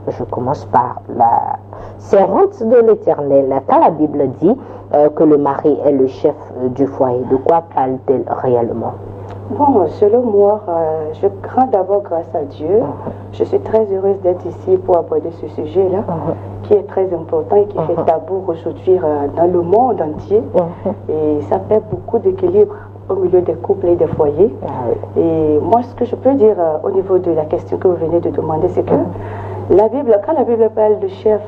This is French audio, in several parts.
Je commence par la servante de l'Éternel. Quand la Bible dit que le mari est le chef du foyer, de quoi parle-t-elle réellement? Bon, selon moi, je rends d'abord grâce à Dieu. Je suis très heureuse d'être ici pour aborder ce sujet-là, qui est très important et qui fait tabou aujourd'hui dans le monde entier. Et ça fait beaucoup d'équilibre au milieu des couples et des foyers. Et moi, ce que je peux dire au niveau de la question que vous venez de demander, c'est que la Bible, quand la Bible parle de chef,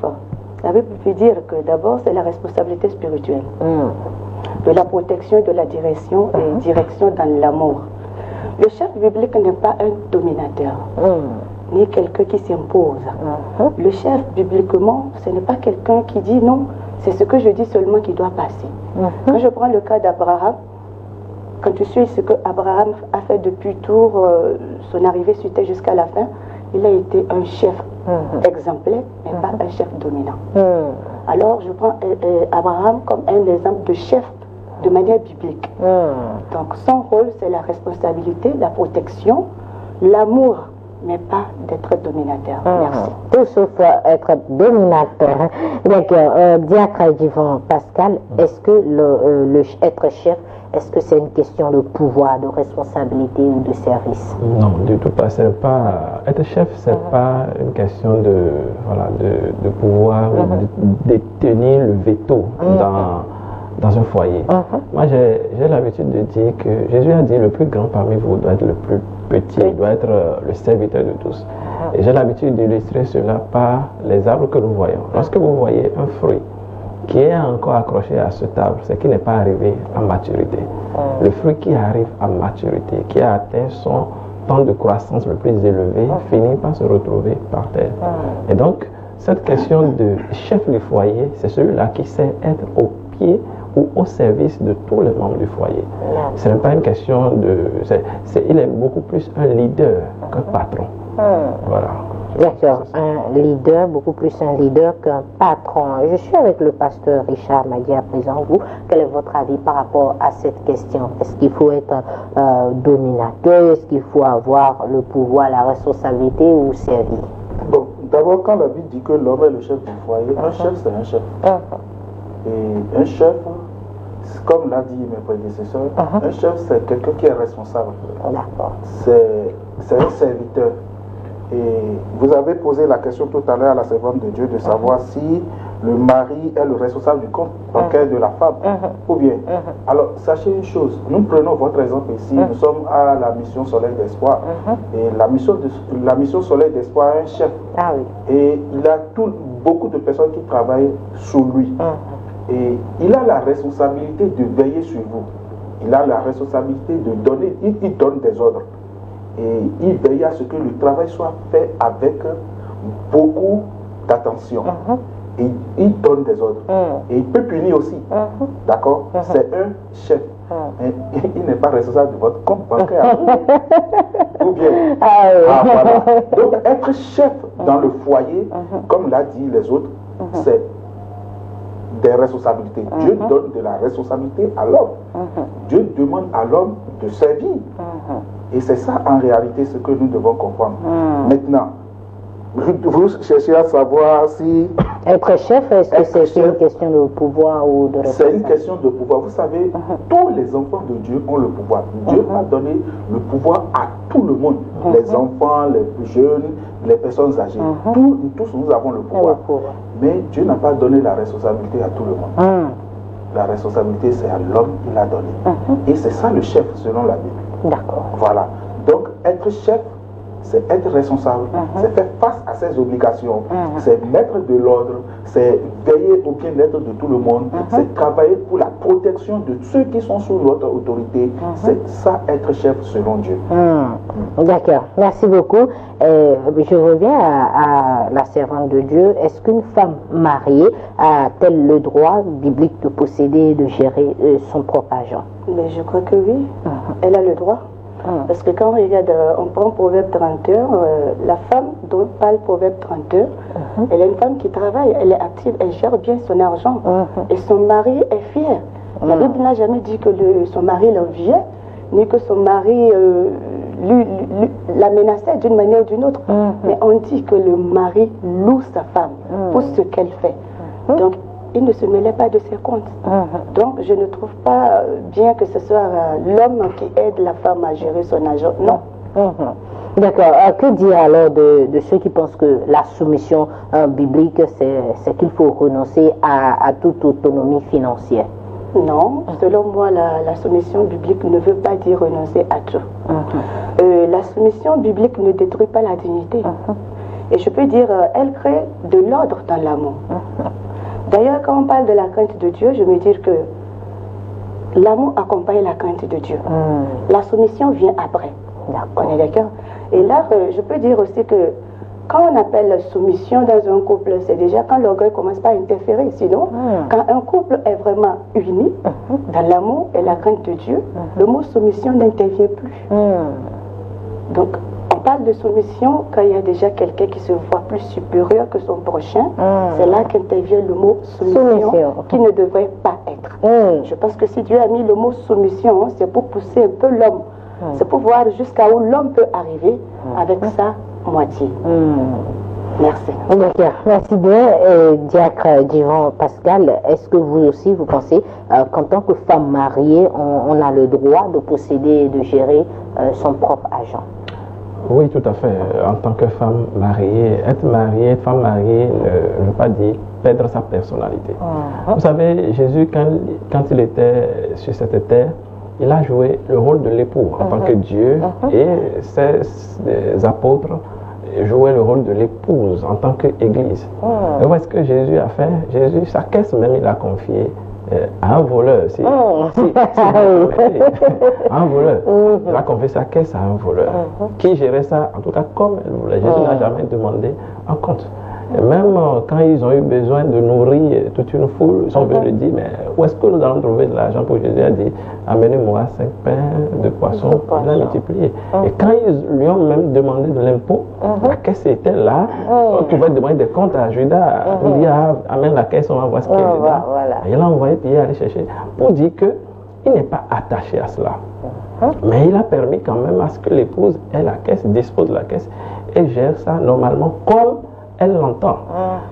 la Bible veut dire que d'abord, c'est la responsabilité spirituelle, de la protection, de la direction et direction dans l'amour. Le chef biblique n'est pas un dominateur, ni quelqu'un qui s'impose. Le chef, bibliquement, ce n'est pas quelqu'un qui dit non, c'est ce que je dis seulement qui doit passer. Quand je prends le cas d'Abraham, quand tu suis ce que Abraham a fait depuis son arrivée sur terre jusqu'à la fin, il a été un chef exemplaire, mais pas un chef dominant. Alors, je prends Abraham comme un exemple de chef de manière biblique. Donc, son rôle, c'est la responsabilité, la protection, l'amour, mais pas d'être dominateur. Merci. Tout sauf être dominateur. D'accord. Diacre Divan Pascal, est-ce que être chef, est-ce que c'est une question de pouvoir, de responsabilité ou de service? Non, du tout pas. C'est pas être chef, c'est pas une question de pouvoir ou de détenir le veto dans un foyer. Moi, j'ai l'habitude de dire que Jésus a dit le plus grand parmi vous doit être le plus petit, il doit être le serviteur de tous. Et j'ai l'habitude d'illustrer cela par les arbres que nous voyons. Lorsque vous voyez un fruit qui est encore accroché à cet arbre, c'est qu'il n'est pas arrivé à maturité. Le fruit qui arrive à maturité, qui a atteint son temps de croissance le plus élevé, finit par se retrouver par terre. Et donc, cette question de chef du foyer, c'est celui-là qui sait être au pied ou au service de tous les membres du foyer. Ce n'est pas une question de... il est beaucoup plus un leader qu'un patron. Voilà. D'accord, un leader, beaucoup plus un leader qu'un patron. Je suis avec le pasteur Richard Madi à présent. Vous, quel est votre avis par rapport à cette question? Est-ce qu'il faut être dominateur? Est-ce qu'il faut avoir le pouvoir, la responsabilité ou servir? Bon, d'abord, quand la Bible dit que l'homme est le chef du foyer, un chef, c'est un chef. Et un chef, comme l'a dit mes prédécesseurs, un chef, c'est quelqu'un qui est responsable. C'est un serviteur. Et vous avez posé la question tout à l'heure à la servante de Dieu de savoir si le mari est le responsable du compte bancaire de la femme ou bien. Alors, sachez une chose, nous prenons votre exemple ici, nous sommes à la mission Soleil d'Espoir. Et la mission Soleil d'Espoir a un chef. Et il a beaucoup de personnes qui travaillent sous lui. Et il a la responsabilité de veiller sur vous. Il a la responsabilité de donner, il donne des ordres. Et il veille à ce que le travail soit fait avec beaucoup d'attention. Et il donne des ordres. Et il peut punir aussi. D'accord? C'est un chef. Il n'est pas responsable de votre compte bancaire. Ou bien. Voilà. Donc, être chef dans le foyer, comme l'a dit les autres, c'est des responsabilités. Dieu donne de la responsabilité à l'homme. Dieu demande à l'homme de servir. Et c'est ça en réalité ce que nous devons comprendre. Maintenant, vous cherchez à savoir si... Être chef, est-ce que c'est une question de pouvoir ou de responsabilité? C'est une question de pouvoir. Vous savez, tous les enfants de Dieu ont le pouvoir. Dieu a donné le pouvoir à tout le monde. Les enfants, les plus jeunes, les personnes âgées. Tous nous avons le pouvoir. Mais Dieu n'a pas donné la responsabilité à tout le monde. La responsabilité, c'est à l'homme qu'il a donné. Et c'est ça le chef, selon la Bible. D'accord. Voilà. Donc, être chef, c'est être responsable, c'est faire face à ses obligations, c'est mettre de l'ordre, c'est veiller au bien-être de tout le monde, c'est travailler pour la protection de ceux qui sont sous notre autorité. C'est ça être chef selon Dieu. D'accord, merci beaucoup. Je reviens à la servante de Dieu. Est-ce qu'une femme mariée a-t-elle le droit biblique de posséder et de gérer son propre argent? Mais je crois que oui, elle a le droit. Parce que quand on regarde, on prend Proverbe 31, la femme dont parle Proverbe 32, elle est une femme qui travaille, elle est active, elle gère bien son argent. Et son mari est fier. La Bible n'a jamais dit que son mari l'enviait, ni que son mari la menaçait d'une manière ou d'une autre. Mais on dit que le mari loue sa femme pour ce qu'elle fait. Donc, il ne se mêlait pas de ses comptes. Donc, je ne trouve pas bien que ce soit l'homme qui aide la femme à gérer son argent. Non. D'accord. Que dire alors de ceux qui pensent que la soumission biblique, c'est qu'il faut renoncer à toute autonomie financière? Non, selon moi, la soumission biblique ne veut pas dire renoncer à tout. La soumission biblique ne détruit pas la dignité. Et je peux dire, elle crée de l'ordre dans l'amour. D'ailleurs, quand on parle de la crainte de Dieu, je veux dire que l'amour accompagne la crainte de Dieu. La soumission vient après. On est d'accord? Et là, je peux dire aussi que quand on appelle soumission dans un couple, c'est déjà quand l'orgueil commence pas à interférer. Sinon, quand un couple est vraiment uni dans l'amour et la crainte de Dieu, le mot soumission n'intervient plus. Donc, on parle de soumission quand il y a déjà quelqu'un qui se voit plus supérieur que son prochain. C'est là qu'intervient le mot soumission qui ne devrait pas être. Je pense que si Dieu a mis le mot soumission, c'est pour pousser un peu l'homme. C'est pour voir jusqu'à où l'homme peut arriver avec sa moitié. Merci. D'accord. Merci bien, Diacre Divan Pascal. Est-ce que vous aussi, vous pensez qu'en tant que femme mariée, on a le droit de posséder et de gérer son propre argent? Oui, tout à fait. En tant que femme mariée, être femme mariée ne veut pas dire perdre sa personnalité. Vous savez, Jésus, quand il était sur cette terre, il a joué le rôle de l'époux en tant que Dieu, et ses apôtres jouaient le rôle de l'épouse en tant qu'Église. Et voici ce que Jésus a fait. Jésus, sa caisse même, il a confié à un voleur. Un voleur. Il a confié sa caisse à un voleur qui gérait ça, en tout cas comme elle voulait. Jésus n'a jamais demandé un compte. Et même quand ils ont eu besoin de nourrir toute une foule, ils sont venus lui dire, mais où est-ce que nous allons trouver de l'argent? Pour Jésus a dit, amenez-moi 5 pains de poissons. Il a multiplié. Et quand ils lui ont même demandé de l'impôt, la caisse était là. On pouvait demander des comptes à Judas. Il dit, amène la caisse, on va voir ce qu'il y a dedans. Et il a envoyé Pierre aller chercher pour dire qu'il n'est pas attaché à cela. Mais il a permis quand même à ce que l'épouse ait la caisse, dispose de la caisse et gère ça normalement comme elle l'entend.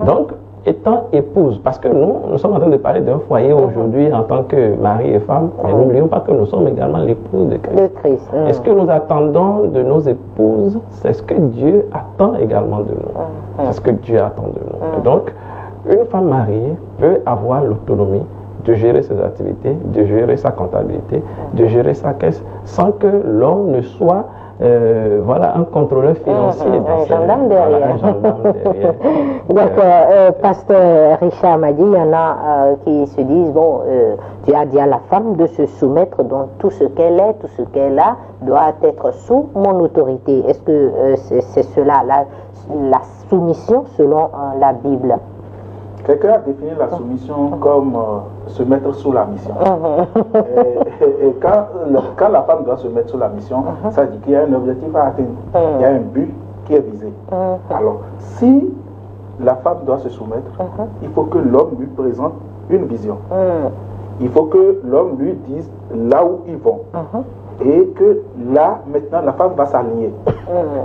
Donc, étant épouse, parce que nous sommes en train de parler d'un foyer aujourd'hui en tant que mari et femme, mais n'oublions pas que nous sommes également l'épouse de Christ. Est-ce que nous attendons de nos épouses? C'est ce que Dieu attend également de nous. C'est ce que Dieu attend de nous. Et donc, une femme mariée peut avoir l'autonomie de gérer ses activités, de gérer sa comptabilité, de gérer sa caisse, sans que l'homme ne soit un contrôleur financier. Un gendarme derrière. D'accord. Pasteur Richard m'a dit, il y en a qui se disent, tu as dit à la femme de se soumettre, donc tout ce qu'elle est, tout ce qu'elle a, doit être sous mon autorité. Est-ce que c'est cela, la soumission selon la Bible? Quelqu'un a défini la soumission comme se mettre sous la mission. Et quand la femme doit se mettre sous la mission, ça dit qu'il y a un objectif à atteindre. Il y a un but qui est visé. Alors, si la femme doit se soumettre, il faut que l'homme lui présente une vision. Il faut que l'homme lui dise là où ils vont. Et que là, maintenant, la femme va s'aligner.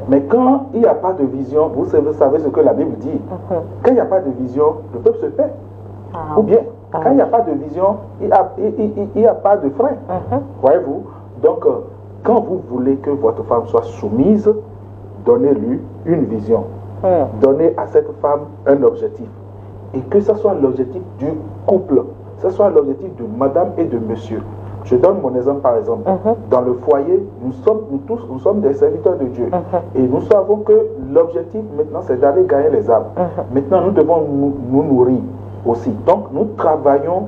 Mais quand il n'y a pas de vision, vous savez ce que la Bible dit. Quand il n'y a pas de vision, le peuple se perd. Ou bien, quand il n'y a pas de vision, il n'y a pas de frein. Voyez-vous? Donc, quand vous voulez que votre femme soit soumise, donnez-lui une vision. Donnez à cette femme un objectif. Et que ce soit l'objectif du couple, que ce soit l'objectif de madame et de monsieur. Je donne mon exemple par exemple. Dans le foyer, nous sommes des serviteurs de Dieu. Et nous savons que l'objectif maintenant, c'est d'aller gagner les âmes. Maintenant, nous devons nous nourrir aussi. Donc, nous travaillons,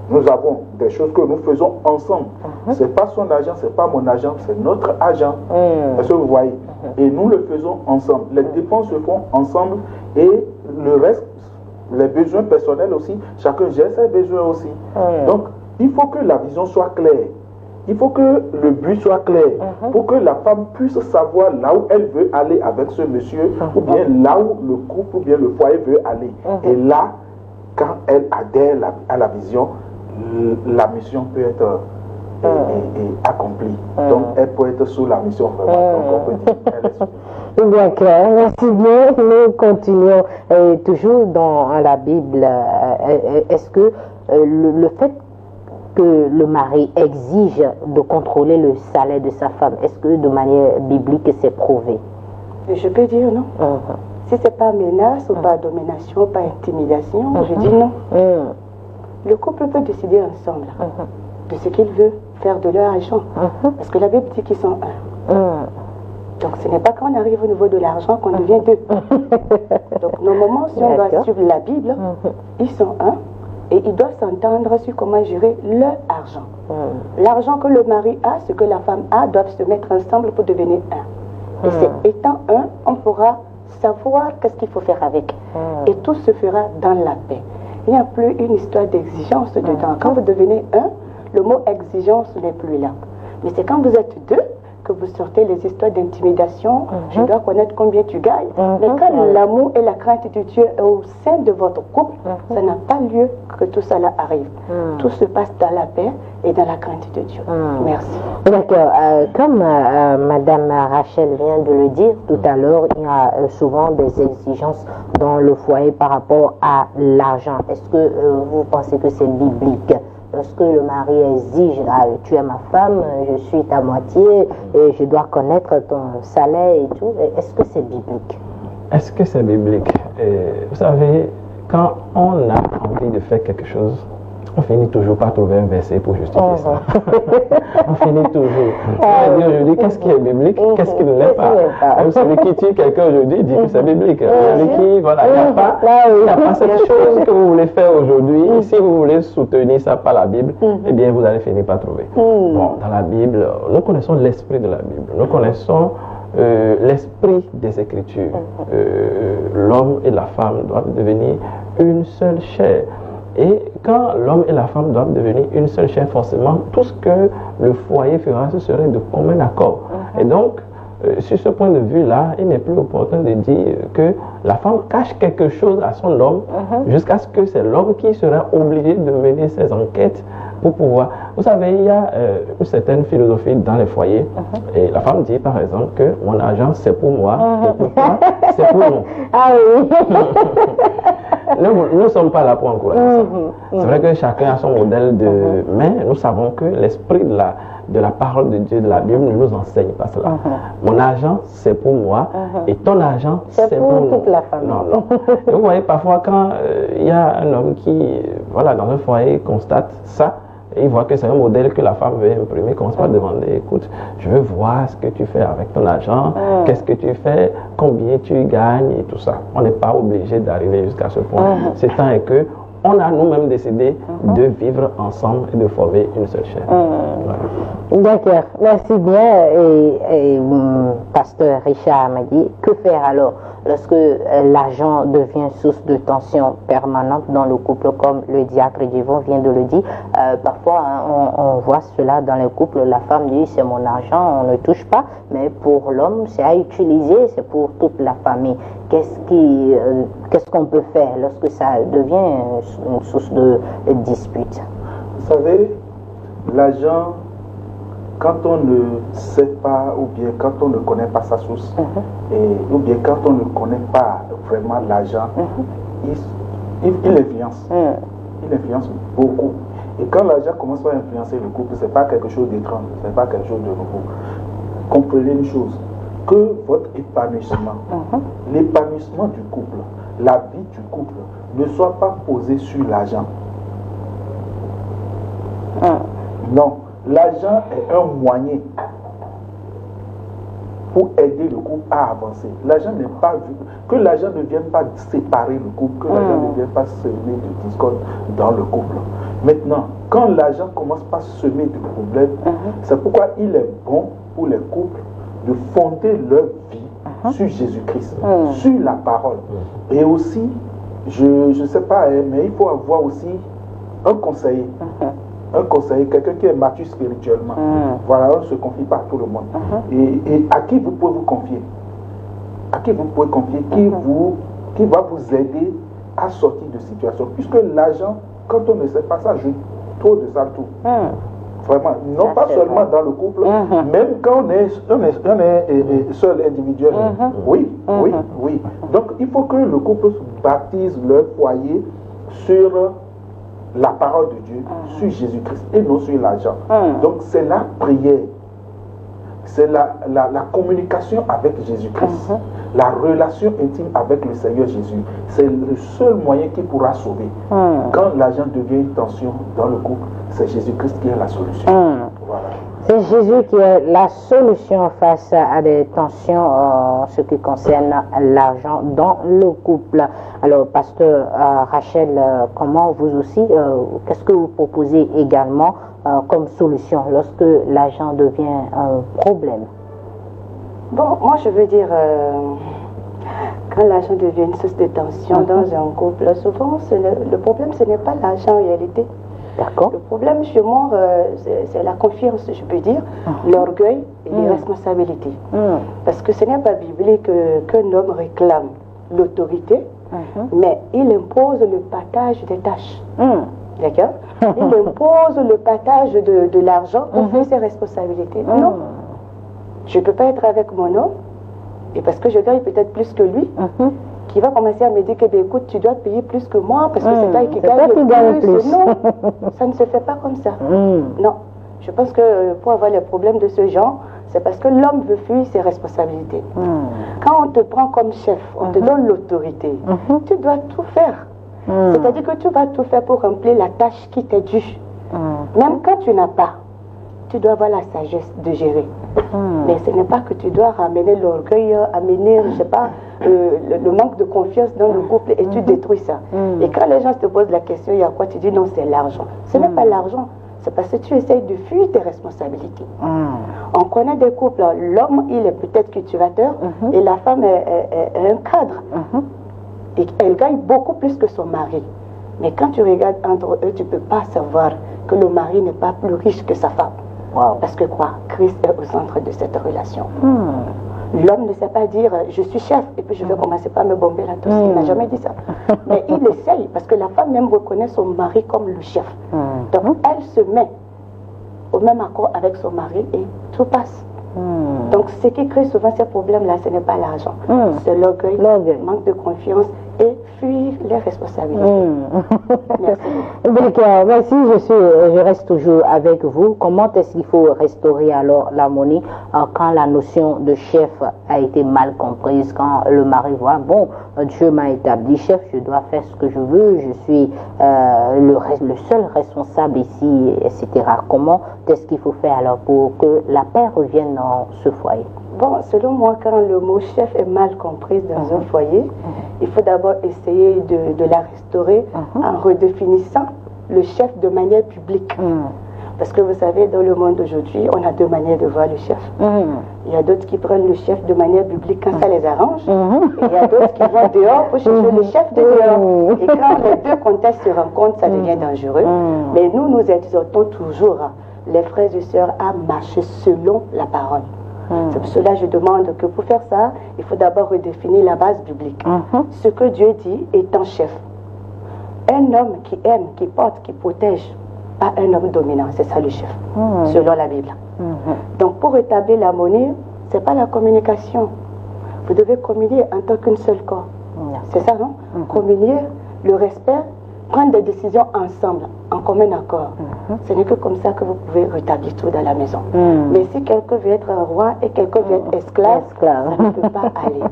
nous avons des choses que nous faisons ensemble. Ce n'est pas son argent, ce n'est pas mon argent, c'est notre argent. Est-ce que vous voyez? Et nous le faisons ensemble. Les dépenses se font ensemble et le reste, les besoins personnels aussi, chacun gère ses besoins aussi. Donc, il faut que la vision soit claire. Il faut que le but soit clair pour que la femme puisse savoir là où elle veut aller avec ce monsieur ou bien là où le couple ou bien le foyer veut aller. Et là, quand elle adhère à la vision, la mission peut être est accomplie. Donc, elle peut être sous la mission vraiment. Donc, on peut dire qu'elle est sous. Bien clair, merci bien. Nous continuons toujours dans la Bible. Est-ce que le fait que le mari exige de contrôler le salaire de sa femme, est-ce que de manière biblique c'est prouvé? Je peux dire non. Si c'est pas menace ou pas domination, pas intimidation, je dis non. Le couple peut décider ensemble de ce qu'il veut faire de leur argent. Parce que la Bible dit qu'ils sont un. Donc ce n'est pas quand on arrive au niveau de l'argent qu'on devient deux. Donc normalement, si on doit suivre la Bible, ils sont un et ils doivent s'entendre sur comment gérer leur argent. L'argent que le mari a, ce que la femme a, doivent se mettre ensemble pour devenir un. Et c'est étant un, on pourra savoir qu'est-ce qu'il faut faire avec. Et tout se fera dans la paix. Il n'y a plus une histoire d'exigence dedans. Quand vous devenez un, le mot exigence n'est plus là. Mais c'est quand vous êtes deux que vous sortez les histoires d'intimidation. Je dois connaître combien tu gagnes. Mais quand l'amour et la crainte de Dieu est au sein de votre couple, ça n'a pas lieu que tout cela arrive. Tout se passe dans la paix et dans la crainte de Dieu. Merci. D'accord. Comme Madame Rachel vient de le dire tout à l'heure, il y a souvent des exigences dans le foyer par rapport à l'argent. Est-ce que vous pensez que c'est biblique? Lorsque le mari exige, tu es ma femme, je suis ta moitié, et je dois connaître ton salaire et tout, est-ce que c'est biblique? Est-ce que c'est biblique? Vous savez, quand on a envie de faire quelque chose, on finit toujours par trouver un verset pour justifier ça. On finit toujours. On va dire aujourd'hui, qu'est-ce qui est biblique, qu'est-ce qui ne l'est pas. Celui qui tue quelqu'un aujourd'hui dit que c'est biblique. Celui qui, voilà, il n'y a pas cette chose que vous voulez faire aujourd'hui. Si vous voulez soutenir ça par la Bible, eh bien, vous allez finir par trouver. Bon, dans la Bible, nous connaissons l'esprit de la Bible. Nous connaissons l'esprit des Écritures. L'homme et la femme doivent devenir une seule chair. Et quand l'homme et la femme doivent devenir une seule chair, forcément, tout ce que le foyer fera, ce serait de commun accord. Et donc, sur ce point de vue-là, il n'est plus opportun de dire que la femme cache quelque chose à son homme jusqu'à ce que c'est l'homme qui sera obligé de mener ses enquêtes pour pouvoir... Vous savez, il y a une certaine philosophie dans les foyers. Et la femme dit, par exemple, que mon argent, c'est pour moi, et pour toi, c'est pour nous. Ah oui. Nous ne sommes pas là pour encourager ça. C'est vrai que chacun a son modèle de... Mais nous savons que l'esprit de la parole de Dieu, de la Bible, ne nous enseigne pas cela. Mon argent, c'est pour moi, et ton argent, c'est pour nous. toute la famille. Non. Et vous voyez, parfois, quand il y a un homme qui, voilà, dans un foyer, constate ça, et il voit que c'est un modèle que la femme veut imprimer, il commence par demander, écoute, je veux voir ce que tu fais avec ton argent, qu'est-ce que tu fais, combien tu gagnes et tout ça. On n'est pas obligé d'arriver jusqu'à ce point. C'est tant que on a nous-mêmes décidé de vivre ensemble et de former une seule chair. Voilà. D'accord, merci bien. Et Pasteur Richard m'a dit, que faire alors lorsque l'argent devient source de tension permanente dans le couple, comme le diacre Divon vient de le dire. Parfois, on voit cela dans les couples, la femme dit c'est mon argent, on ne touche pas, mais pour l'homme, c'est à utiliser, c'est pour toute la famille. Qu'est-ce qu'on peut faire lorsque ça devient une source de dispute? Vous savez, l'argent, quand on ne sait pas, ou bien quand on ne connaît pas sa source, ou bien quand on ne connaît pas vraiment l'argent, il influence. Il influence beaucoup. Et quand l'argent commence à influencer le couple, ce n'est pas quelque chose d'étrange, ce n'est pas quelque chose de nouveau. Comprenez une chose, que votre épanouissement, l'épanouissement du couple, la vie du couple, ne soit pas posée sur l'argent. Non, l'argent est un moyen pour aider le couple à avancer. L'argent n'est pas vu, que l'argent ne vienne pas séparer le couple, que l'argent ne vienne pas semer de discorde dans le couple. Maintenant, quand l'argent commence par semer du problème, c'est pourquoi il est bon pour les couples de fonder leur vie sur Jésus-Christ, sur la parole. Et aussi, je ne sais pas, mais il faut avoir aussi un conseiller. Un conseiller, quelqu'un qui est mature spirituellement. Voilà, on ne se confie pas à tout le monde. Et à qui vous pouvez vous confier? À qui vous pouvez confier? Qui va vous aider à sortir de situation? Puisque l'argent, quand on ne sait pas ça, joue trop de ça tout. Vraiment, non pas seulement dans le couple, même quand on est seul individuel. Oui, oui, oui. Donc il faut que le couple baptise leur foyer sur la parole de Dieu, sur Jésus-Christ et non sur l'argent. Donc c'est la prière, c'est la communication avec Jésus-Christ, la relation intime avec le Seigneur Jésus. C'est le seul moyen qui pourra sauver. Quand l'argent devient une tension dans le couple, c'est Jésus-Christ qui est la solution. Voilà. C'est Jésus qui est la solution face à des tensions en ce qui concerne l'argent dans le couple. Alors, pasteur Rachel, comment vous aussi, qu'est-ce que vous proposez également comme solution lorsque l'argent devient un problème? Bon, moi je veux dire, quand l'argent devient une source de tension dans un couple, souvent le problème ce n'est pas l'argent en réalité. D'accord. Le problème chez moi, c'est la confiance, je peux dire, l'orgueil et les responsabilités. Parce que ce n'est pas biblique qu'un homme réclame l'autorité, mais il impose le partage des tâches. D'accord? Il impose le partage de l'argent pour faire ses responsabilités. Non. Je ne peux pas être avec mon homme, et parce que je gagne peut-être plus que lui, qui va commencer à me dire que, ben, écoute, tu dois payer plus que moi parce que c'est toi qui gagne plus. Non, ça ne se fait pas comme ça. Non. Je pense que pour avoir les problèmes de ce genre, c'est parce que l'homme veut fuir ses responsabilités. Quand on te prend comme chef, on te donne l'autorité, tu dois tout faire. C'est-à-dire que tu vas tout faire pour remplir la tâche qui t'est due. Même quand tu n'as pas, tu dois avoir la sagesse de gérer. Mais ce n'est pas que tu dois ramener l'orgueil, amener, je sais pas, le manque de confiance dans le couple et tu détruis ça. Et quand les gens te posent la question, il y a quoi? Tu dis non, c'est l'argent. Ce n'est pas l'argent, c'est parce que tu essayes de fuir tes responsabilités. On connaît des couples, l'homme, il est peut-être cultivateur et la femme est un cadre. Et elle gagne beaucoup plus que son mari. Mais quand tu regardes entre eux, tu ne peux pas savoir que le mari n'est pas plus riche que sa femme. Parce que quoi? Christ est au centre de cette relation. L'homme ne sait pas dire je suis chef et puis je vais commencer par me bomber la tosse. Il n'a jamais dit ça. Mais il essaye parce que la femme même reconnaît son mari comme le chef. Donc elle se met au même accord avec son mari et tout passe. Donc ce qui crée souvent ces problèmes-là, ce n'est pas l'argent. C'est l'orgueil, manque de confiance et fuir les responsabilités. Merci. D'accord, merci, je reste toujours avec vous. Comment est-ce qu'il faut restaurer alors l'harmonie quand la notion de chef a été mal comprise, quand le mari voit, bon, Dieu m'a établi chef, je dois faire ce que je veux, je suis le seul responsable ici, etc. Comment est-ce qu'il faut faire alors pour que la paix revienne dans ce foyer? Bon, selon moi, quand le mot chef est mal compris dans un foyer, il faut d'abord essayer de la restaurer en redéfinissant le chef de manière publique. Parce que vous savez, dans le monde d'aujourd'hui, on a deux manières de voir le chef. Il y a d'autres qui prennent le chef de manière publique quand ça les arrange. Et il y a d'autres qui vont dehors pour chercher le chef de dehors. Et quand les deux contextes se rencontrent, ça devient dangereux. Mais nous exhortons toujours les frères et sœurs à marcher selon la parole. C'est pour cela que je demande que pour faire ça, il faut d'abord redéfinir la base biblique. Ce que Dieu dit étant chef. Un homme qui aime, qui porte, qui protège, pas un homme dominant, c'est ça le chef, selon la Bible. Donc pour rétablir l'harmonie, ce n'est pas la communication. Vous devez communier en tant qu'une seule corps. C'est ça, non? Communier, le respect, prendre des décisions ensemble, en commun accord. Ce n'est que comme ça que vous pouvez rétablir tout dans la maison. Mais si quelqu'un veut être roi et quelqu'un veut être esclave, ça ne peut pas aller.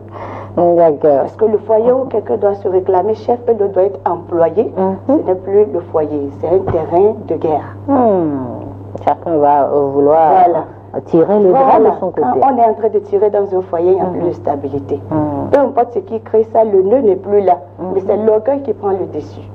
Parce que le foyer où quelqu'un doit se réclamer chef et l'autre doit être employé, ce n'est plus le foyer, c'est un terrain de guerre. Chacun va vouloir tirer le bras de son côté. Quand on est en train de tirer dans un foyer, il n'y a plus de stabilité. Peu importe ce qui crée ça, le nœud n'est plus là. Mais c'est l'orgueil qui prend le dessus.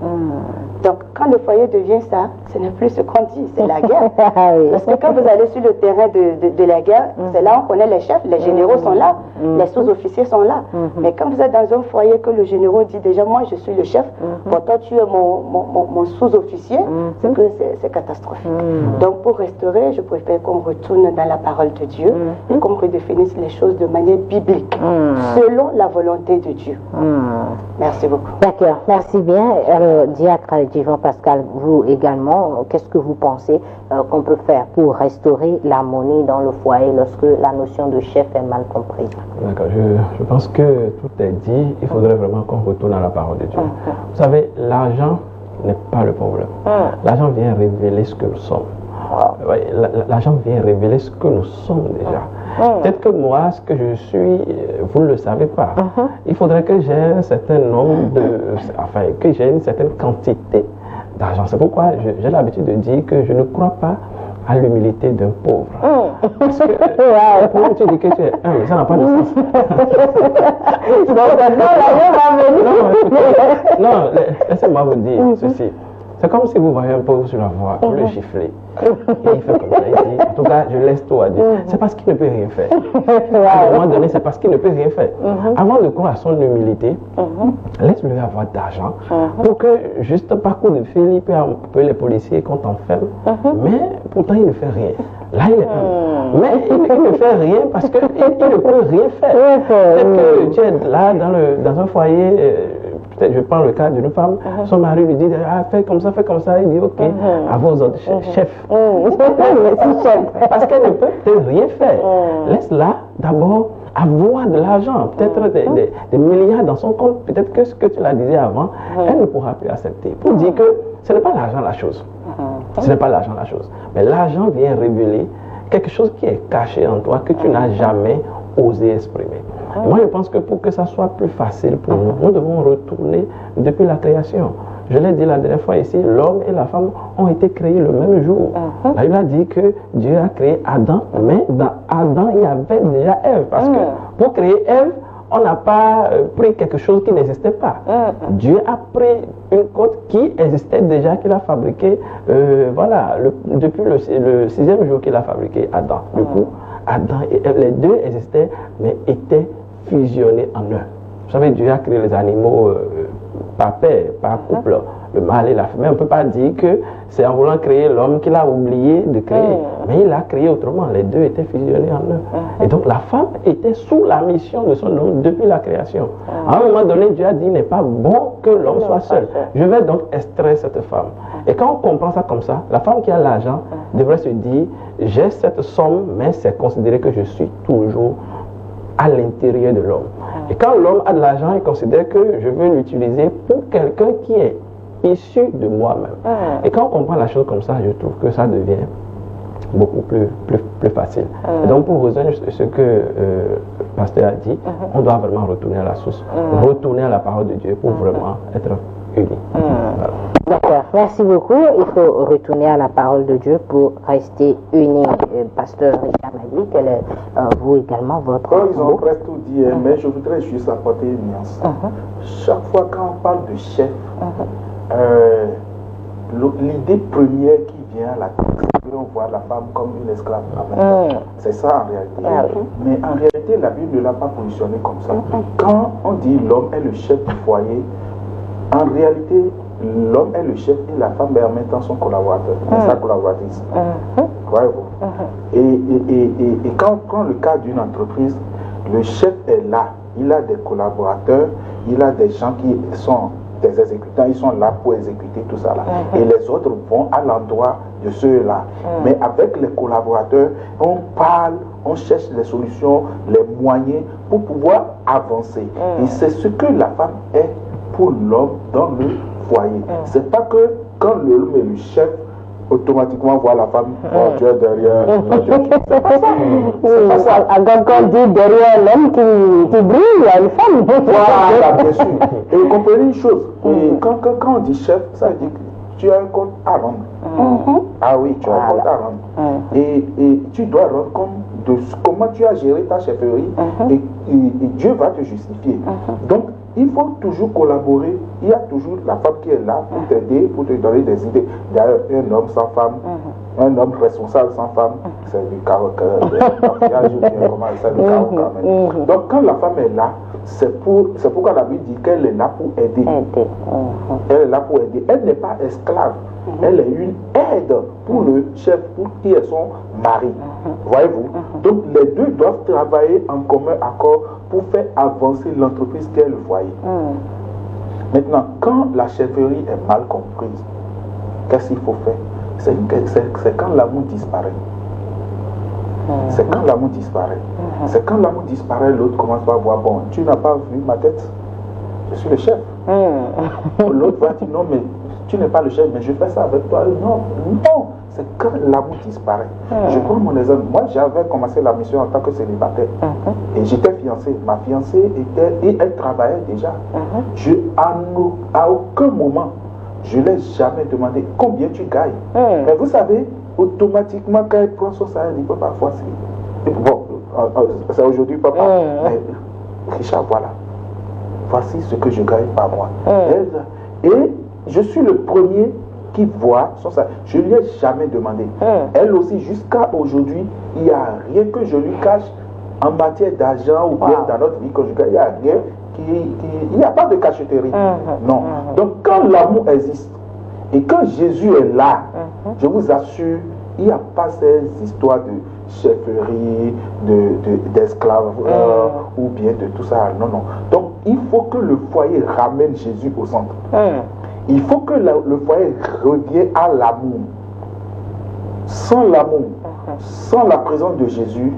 Donc, quand le foyer devient ça, ce n'est plus ce qu'on dit, c'est la guerre. Parce que quand vous allez sur le terrain de la guerre, c'est là on connaît les chefs, les généraux sont là, les sous-officiers sont là. Mais quand vous êtes dans un foyer que le général dit déjà, moi je suis le chef, pourtant tu es mon sous-officier, c'est que c'est catastrophique. Donc, pour restaurer, je préfère qu'on retourne dans la parole de Dieu et qu'on redéfinisse les choses de manière biblique, selon la volonté de Dieu. Merci beaucoup. D'accord, merci bien. Alors, diacre Jean-Pascal, vous également, comment, qu'est-ce que vous pensez qu'on peut faire pour restaurer l'harmonie dans le foyer lorsque la notion de chef est mal comprise? D'accord, je pense que tout est dit. Il faudrait vraiment qu'on retourne à la parole de Dieu. Vous savez, l'argent n'est pas le problème. L'argent vient révéler ce que nous sommes. Ouais, l'argent vient révéler ce que nous sommes déjà. Peut-être que moi, ce que je suis, vous ne le savez pas. Il faudrait que j'ai un certain nombre que j'ai une certaine quantité d'argent. C'est pourquoi j'ai l'habitude de dire que je ne crois pas à l'humilité d'un pauvre. Parce que pour tu dis que tu es humble, ça n'a pas de sens. Non, laissez-moi vous dire ceci. C'est comme si vous voyez un pauvre sur la voie, vous le giflez. Et il fait comme ça, il dit, en tout cas, je laisse tout à Dieu. C'est parce qu'il ne peut rien faire. À un moment donné, c'est parce qu'il ne peut rien faire. Avant de croire à son humilité, laisse-le avoir d'argent pour que, juste par coup de fil, il peut appeler les policiers qu'on t'enferme. Mais pourtant, il ne fait rien. Là, il est humble. Mais il ne fait rien parce qu'il ne peut rien faire. Peut-être que tu es là dans un foyer. Peut-être je prends le cas d'une femme, son mari lui dit fais comme ça, il dit ok, à vos autres chefs. Parce qu'elle ne peut peut-être rien faire. Laisse-la d'abord avoir de l'argent, peut-être des milliards dans son compte, peut-être que ce que tu la disais avant, elle ne pourra plus accepter. Pour dire que ce n'est pas l'argent la chose. Ce n'est pas l'argent la chose. Mais l'argent vient révéler quelque chose qui est caché en toi, que tu n'as jamais osé exprimer. Moi, je pense que pour que ça soit plus facile pour nous, nous devons retourner depuis la création. Je l'ai dit la dernière fois ici, l'homme et la femme ont été créés le même jour. La Bible a dit que Dieu a créé Adam, mais dans Adam, il y avait déjà Ève. Parce que pour créer Ève, on n'a pas pris quelque chose qui n'existait pas. Dieu a pris une côte qui existait déjà, qu'il a fabriqué, depuis le 6e jour qu'il a fabriqué Adam. Du coup, Adam et Ève, les deux existaient, mais étaient fusionnés en un. Vous savez, Dieu a créé les animaux par paire, par couple, le mâle et la femelle. On ne peut pas dire que c'est en voulant créer l'homme qu'il a oublié de créer, mais il a créé autrement. Les deux étaient fusionnés en un. Et donc la femme était sous la mission de son homme depuis la création. À un moment donné, Dieu a dit, il n'est pas bon que l'homme soit seul. Je vais donc extraire cette femme. Et quand on comprend ça comme ça, la femme qui a l'argent devrait se dire, j'ai cette somme, mais c'est considéré que je suis toujours à l'intérieur de l'homme. Et quand l'homme a de l'argent, il considère que je veux l'utiliser pour quelqu'un qui est issu de moi-même. Et quand on comprend la chose comme ça, je trouve que ça devient beaucoup plus facile. Et donc pour rejoindre ce que le pasteur a dit, on doit vraiment retourner à la source, retourner à la parole de Dieu pour vraiment être unis. Voilà. D'accord, merci beaucoup. Il faut retourner à la parole de Dieu pour rester unis. Pasteur Richard m'a dit quel est vous également votre ils ont presque tout dit, mais je voudrais juste apporter une nuance. Chaque fois quand on parle de chef, l'idée première qui vient à la tête, c'est qu'on voit la femme comme une esclave. C'est ça en réalité. Mais en réalité, la Bible ne l'a pas positionné comme ça. Quand on dit l'homme est le chef du foyer, en réalité, l'homme est le chef et la femme est en même temps son collaborateur, sa collaboratrice. Voyez-vous. Et quand on prend le cas d'une entreprise, le chef est là, il a des collaborateurs, il a des gens qui sont des exécutants, ils sont là pour exécuter tout ça là. Et les autres vont à l'endroit de ceux-là. Mais avec les collaborateurs, on parle, on cherche les solutions, les moyens pour pouvoir avancer. Et c'est ce que la femme est pour l'homme dans le foyer. C'est pas que quand l'homme est le chef, automatiquement voir la femme, tu es derrière. C'est pas ça. C'est pas ça. Quand on dit derrière l'homme qui brille, il y a une femme. Voilà, bien sûr. Et vous comprenez une chose, quand on dit chef, ça veut dire que tu as un compte à rendre. Ah oui, tu as un compte à rendre. Et tu dois rendre compte de comment tu as géré ta chefferie et Dieu va te justifier. Donc, il faut toujours collaborer. Il y a toujours la femme qui est là pour t'aider, pour te donner des idées. D'ailleurs, un homme sans femme, un homme responsable sans femme, c'est du chaos. Donc, quand la femme est là, c'est pourquoi la Bible dit qu'elle est là pour aider. Elle est là pour aider. Elle n'est pas esclave. Elle est une aide pour le chef, pour qui est son mari. Voyez-vous? Donc les deux doivent travailler en commun accord pour faire avancer l'entreprise qui est le foyer. Maintenant, quand la chefferie est mal comprise, qu'est-ce qu'il faut faire? c'est quand l'amour disparaît. C'est quand l'amour disparaît. C'est quand l'amour disparaît, l'autre commence par voir, bon, tu n'as pas vu ma tête, je suis le chef. L'autre va dire, non, mais tu n'es pas le chef, mais je fais ça avec toi. Non, non, c'est quand l'amour disparaît. Je prends mon exemple. Moi, j'avais commencé la mission en tant que célibataire. Et j'étais fiancé. Ma fiancée et elle travaillait déjà. À aucun moment, je ne l'ai jamais demandé combien tu gagnes. Mais vous savez, automatiquement, quand elle prend son salaire, il peut parfois c'est. Bon, c'est aujourd'hui, papa. Mais Richard, voilà. Voici ce que je gagne par mois. Et je suis le premier qui voit son salaire. Je ne lui ai jamais demandé. Elle aussi, jusqu'à aujourd'hui, il n'y a rien que je lui cache en matière d'argent ou bien dans notre vie conjugale. Il n'y a rien il n'y a pas de cachotterie. Non. Donc quand l'amour existe et quand Jésus est là, je vous assure, il n'y a pas ces histoires de chefferie, d'esclaves ou bien de tout ça. Non, non. Donc il faut que le foyer ramène Jésus au centre. Il faut que le foyer revienne à l'amour. Sans l'amour, sans la présence de Jésus,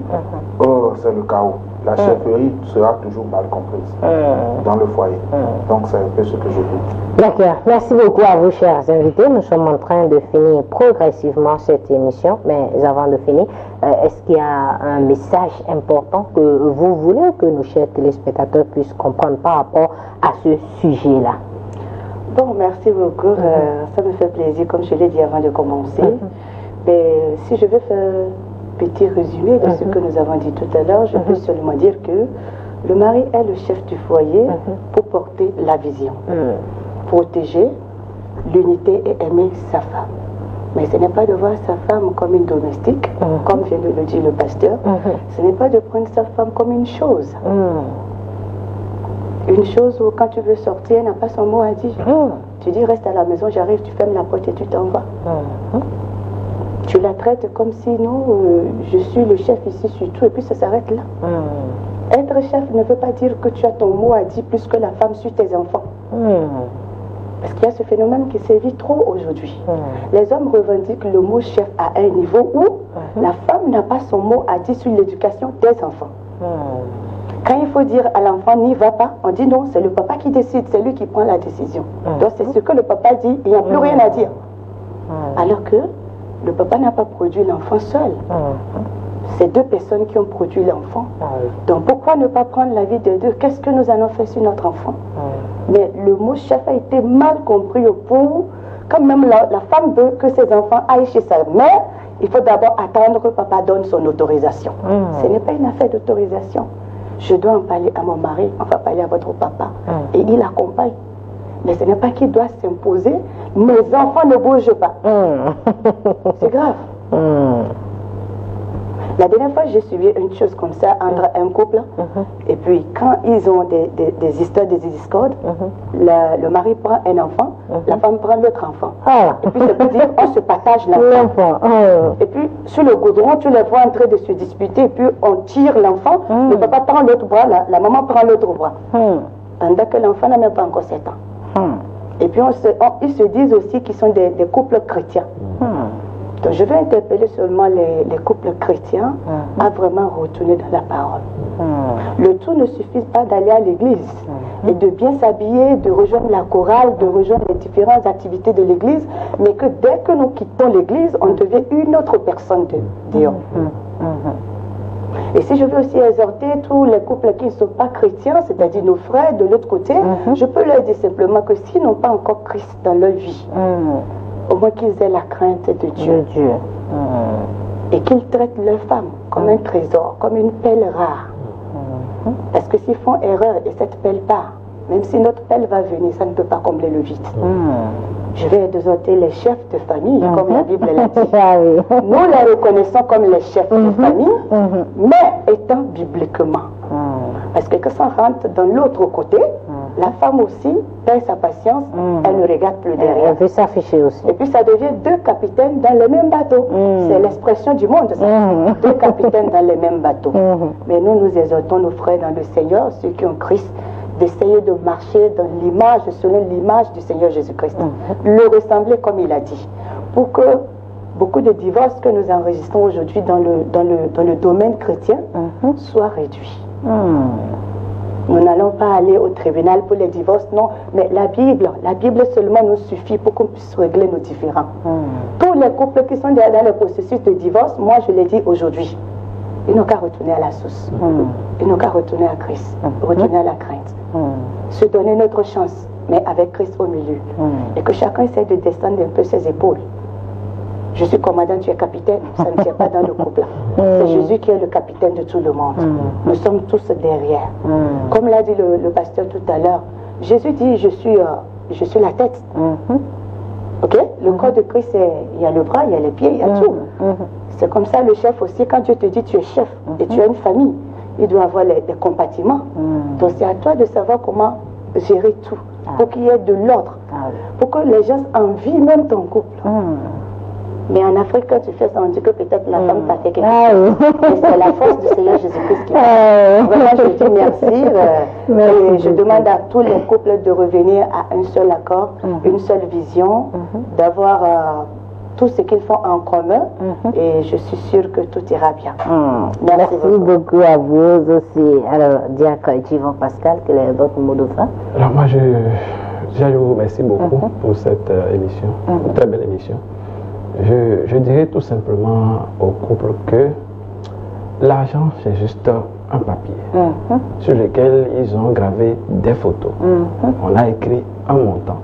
oh, c'est le chaos. La chefferie sera toujours mal comprise dans le foyer. Donc c'est un peu ce que je dis. D'accord. Merci beaucoup à vous, chers invités. Nous sommes en train de finir progressivement cette émission. Mais avant de finir, est-ce qu'il y a un message important que vous voulez que nos chers téléspectateurs puissent comprendre par rapport à ce sujet-là? Bon, merci beaucoup. Ça me fait plaisir, comme je l'ai dit avant de commencer. Mais si je veux faire un petit résumé de ce que nous avons dit tout à l'heure, je peux seulement dire que le mari est le chef du foyer pour porter la vision, protéger l'unité et aimer sa femme. Mais ce n'est pas de voir sa femme comme une domestique, comme vient de le dire le pasteur. Ce n'est pas de prendre sa femme comme une chose. Une chose où quand tu veux sortir, elle n'a pas son mot à dire. Tu dis reste à la maison, j'arrive, tu fermes la porte et tu t'en vas. Tu la traites comme si non, je suis le chef ici surtout, et puis ça s'arrête là. Être chef ne veut pas dire que tu as ton mot à dire plus que la femme sur tes enfants. Parce qu'il y a ce phénomène qui sévit trop aujourd'hui. Les hommes revendiquent le mot chef à un niveau où la femme n'a pas son mot à dire sur l'éducation des enfants. Quand il faut dire à l'enfant n'y va pas, on dit non, c'est le papa qui décide, c'est lui qui prend la décision. Donc c'est ce que le papa dit, il n'y a plus rien à dire. Alors que le papa n'a pas produit l'enfant seul. C'est deux personnes qui ont produit l'enfant. Donc pourquoi ne pas prendre l'avis des deux? Qu'est-ce que nous allons faire sur notre enfant? Mais le mot chef a été mal compris au point, quand même la femme veut que ses enfants aillent chez sa mère, il faut d'abord attendre que papa donne son autorisation. Ce n'est pas une affaire d'autorisation. Je dois en parler à mon mari, on va parler à votre papa. Et il accompagne. Mais ce n'est pas qu'il doit s'imposer. Mes enfants ne bougent pas. C'est grave. La dernière fois, j'ai suivi une chose comme ça entre un couple. Et puis, quand ils ont des histoires, des discordes, le mari prend un enfant, la femme prend l'autre enfant. Et puis, ça veut dire on se partage l'enfant. Et puis, sur le goudron, tu les vois en train de se disputer. Et puis, on tire l'enfant. Le papa prend l'autre bras, la maman prend l'autre bras. Pendant que l'enfant n'a même pas encore 7 ans. Et puis, ils se disent aussi qu'ils sont des couples chrétiens. Donc, je vais interpeller seulement les couples chrétiens à vraiment retourner dans la parole. Le tout ne suffit pas d'aller à l'église et de bien s'habiller, de rejoindre la chorale, de rejoindre les différentes activités de l'église, mais que dès que nous quittons l'église, on devient une autre personne dehors. Et si je veux aussi exhorter tous les couples qui ne sont pas chrétiens, c'est-à-dire nos frères de l'autre côté, je peux leur dire simplement que s'ils n'ont pas encore Christ dans leur vie, au moins qu'ils aient la crainte de Dieu. Et qu'ils traitent leur femme comme un trésor, comme une pelle rare. Parce que s'ils font erreur et cette pelle part, même si notre pelle va venir, ça ne peut pas combler le vide. Je vais exhorter les chefs de famille, comme la Bible l'a dit. Nous les reconnaissons comme les chefs de famille, mais étant bibliquement. Parce que quand ça rentre dans l'autre côté, la femme aussi perd sa patience, elle ne regarde plus derrière. Elle veut s'afficher aussi. Et puis ça devient deux capitaines dans le même bateau. C'est l'expression du monde, ça. Deux capitaines dans le même bateau. Mais nous exhortons nos frères dans le Seigneur, ceux qui ont Christ, d'essayer de marcher dans l'image, selon l'image du Seigneur Jésus-Christ. Le ressembler comme il a dit. Pour que beaucoup de divorces que nous enregistrons aujourd'hui dans le domaine chrétien soient réduits. Nous n'allons pas aller au tribunal pour les divorces, non, mais la Bible seulement nous suffit pour qu'on puisse régler nos différends. Tous les couples qui sont dans le processus de divorce, moi je l'ai dit aujourd'hui, ils n'ont qu'à retourner à la source. Ils n'ont qu'à retourner à Christ, retourner à la crainte. Se donner notre chance, mais avec Christ au milieu. Et que chacun essaie de descendre un peu ses épaules. Je suis commandant, tu es capitaine, ça ne tient pas dans le couple. C'est Jésus qui est le capitaine de tout le monde. Nous sommes tous derrière. Comme l'a dit le pasteur tout à l'heure, Jésus dit, je suis la tête. Ok? Le corps de Christ, il y a le bras, il y a les pieds, il y a tout. C'est comme ça le chef aussi, quand Dieu te dit tu es chef et tu as une famille, il doit avoir les compartiments. Donc c'est à toi de savoir comment gérer tout, pour qu'il y ait de l'ordre, pour que les gens envient même ton couple. Mais en Afrique, quand tu fais ça, on dit que peut-être la femme t'a fait quelque chose. Mais c'est la force du Seigneur Jésus-Christ qui fait. Vraiment, je dis merci. Et je demande à tous les couples de revenir à un seul accord, une seule vision, d'avoir tout ce qu'ils font en commun. Et je suis sûre que tout ira bien. Merci beaucoup à vous aussi. Alors, Diacre Djivon Pascal, quel est votre mot de fin? Alors moi, je vous remercie beaucoup pour cette émission, une très belle émission. Je dirais tout simplement au couple que l'argent, c'est juste un papier sur lequel ils ont gravé des photos. On a écrit un montant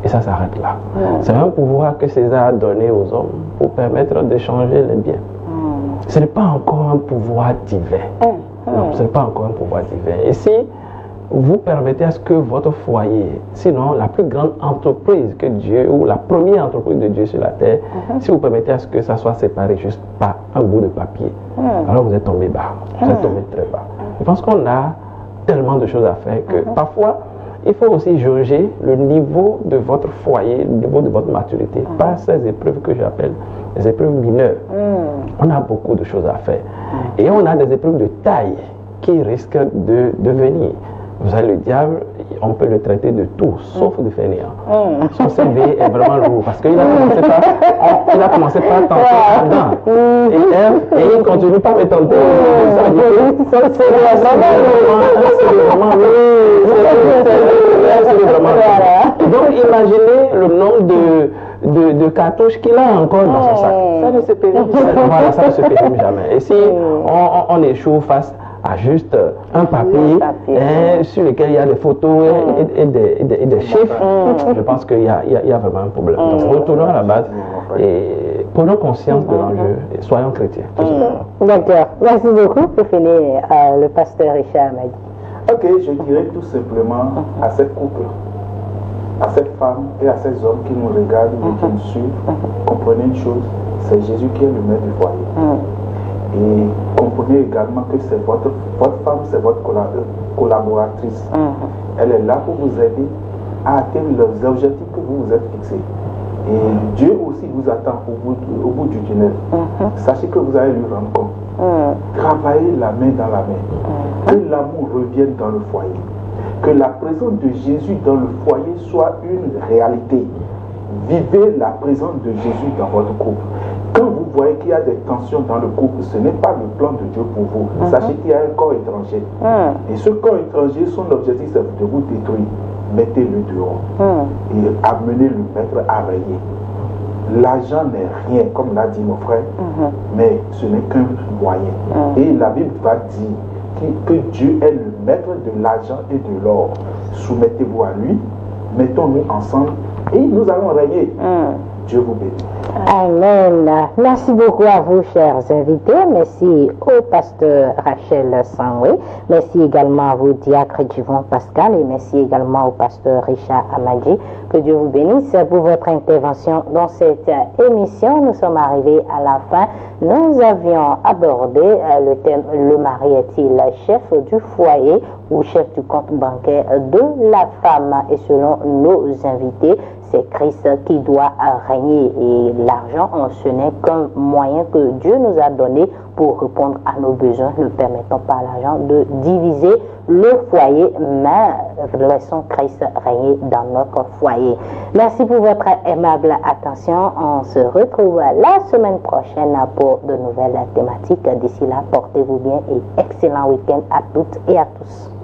et ça s'arrête là. C'est un pouvoir que César a donné aux hommes pour permettre d'échanger les biens. Ce n'est pas encore un pouvoir divin. Non, ce n'est pas encore un pouvoir divin. Et si vous permettez à ce que votre foyer, sinon la plus grande entreprise que Dieu, ou la première entreprise de Dieu sur la terre, si vous permettez à ce que ça soit séparé juste par un bout de papier, alors vous êtes tombé bas, vous êtes tombé très bas. Je pense qu'on a tellement de choses à faire que parfois, il faut aussi jauger le niveau de votre foyer, le niveau de votre maturité, par ces épreuves que j'appelle les épreuves mineures. On a beaucoup de choses à faire. Et on a des épreuves de taille qui risquent de venir. Vous avez le diable, on peut le traiter de tout, sauf de fainéant. Son CV est vraiment lourd parce qu'il a commencé par tenter Adam et il ne continue pas à me tenter. Ça veut dire que c'est vraiment. Donc imaginez le nombre de cartouches qu'il a encore dans son sac. Ça ne se périme jamais. Voilà, ça ne se périme jamais. Et si on échoue face à juste un papier sur lequel il y a des photos et des chiffres, je pense qu'il y a vraiment un problème. Donc retournons à la base et prenons conscience de l'enjeu et soyons chrétiens. D'accord. Merci beaucoup pour finir le pasteur Richard Amadi. Ok, je dirais tout simplement à ces couples, à cette femme et à ces hommes qui nous regardent et qui nous suivent, comprenez une chose, c'est Jésus qui est le maître du foyer. Et comprenez également que c'est votre femme, c'est votre collaboratrice. Elle est là pour vous aider à atteindre les objectifs que vous vous êtes fixés. Et Dieu aussi vous attend au bout du tunnel. Sachez que vous allez lui rendre compte. Travaillez la main dans la main. Que l'amour revienne dans le foyer. Que la présence de Jésus dans le foyer soit une réalité. Vivez la présence de Jésus dans votre couple. Quand vous voyez qu'il y a des tensions dans le couple, ce n'est pas le plan de Dieu pour vous. Sachez qu'il y a un corps étranger. Et ce corps étranger, son objectif, c'est de vous détruire. Mettez-le dehors. Et amenez le maître à régner. L'argent n'est rien, comme l'a dit mon frère, mais ce n'est qu'un moyen. Et la Bible va dire que Dieu est le maître de l'argent et de l'or. Soumettez-vous à lui, mettons-nous ensemble et nous allons régner. Dieu vous bénisse. Amen. Merci beaucoup à vous, chers invités. Merci au pasteur Rachel Sanwé. Merci également à vous, Diacre Djivon Pascal. Et merci également au pasteur Richard Amadi. Que Dieu vous bénisse pour votre intervention dans cette émission. Nous sommes arrivés à la fin. Nous avions abordé le thème « Le mari est-il chef du foyer ou chef du compte bancaire de la femme ?» Et selon nos invités, c'est Christ qui doit régner. Et l'argent, ce n'est qu'un moyen que Dieu nous a donné pour répondre à nos besoins. Ne permettons pas à l'argent de diviser le foyer, mais laissons Christ régner dans notre foyer. Merci pour votre aimable attention. On se retrouve la semaine prochaine pour de nouvelles thématiques. D'ici là, portez-vous bien et excellent week-end à toutes et à tous.